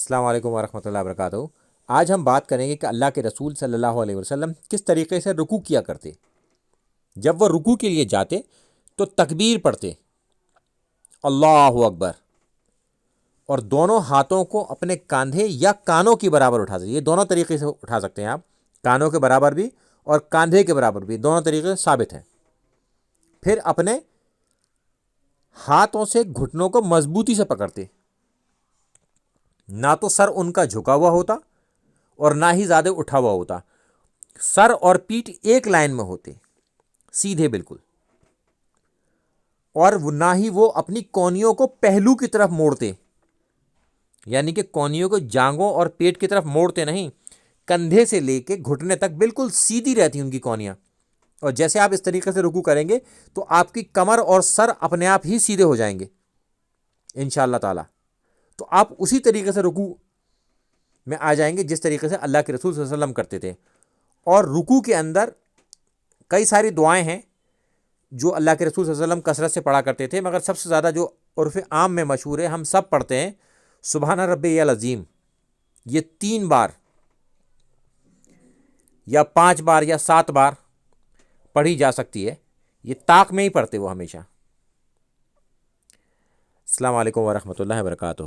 السلام علیکم ورحمۃ اللہ وبرکاتہ۔ آج ہم بات کریں گے کہ اللہ کے رسول صلی اللہ علیہ وسلم کس طریقے سے رکوع کیا کرتے۔ جب وہ رکوع کے لیے جاتے تو تکبیر پڑھتے، اللہ اکبر، اور دونوں ہاتھوں کو اپنے کاندھے یا کانوں کے برابر اٹھاتے۔ یہ دونوں طریقے سے اٹھا سکتے ہیں آپ، کانوں کے برابر بھی اور کاندھے کے برابر بھی، دونوں طریقے ثابت ہیں۔ پھر اپنے ہاتھوں سے گھٹنوں کو مضبوطی سے پکڑتے، نہ تو سر ان کا جھکا ہوا ہوتا اور نہ ہی زیادہ اٹھا ہوا ہوتا، سر اور پیٹھ ایک لائن میں ہوتے، سیدھے بالکل، اور نہ ہی وہ اپنی کونیوں کو پہلو کی طرف موڑتے، یعنی کہ کونیوں کو جانگوں اور پیٹ کی طرف موڑتے نہیں، کندھے سے لے کے گھٹنے تک بالکل سیدھی رہتی ان کی کونیاں۔ اور جیسے آپ اس طریقے سے رکوع کریں گے تو آپ کی کمر اور سر اپنے آپ ہی سیدھے ہو جائیں گے انشاءاللہ تعالی۔ تو آپ اسی طریقے سے رکوع میں آ جائیں گے جس طریقے سے اللہ کے رسول صلی اللہ علیہ وسلم کرتے تھے۔ اور رکوع کے اندر کئی ساری دعائیں ہیں جو اللہ کے رسول صلی اللہ علیہ وسلم کثرت سے پڑھا کرتے تھے، مگر سب سے زیادہ جو عرف عام میں مشہور ہے، ہم سب پڑھتے ہیں، سبحان ربی العظیم۔ یہ 3 بار یا 5 بار یا 7 بار پڑھی جا سکتی ہے، یہ طاق میں ہی پڑھتے وہ ہمیشہ۔ السلام علیکم ورحمۃ اللہ وبرکاتہ۔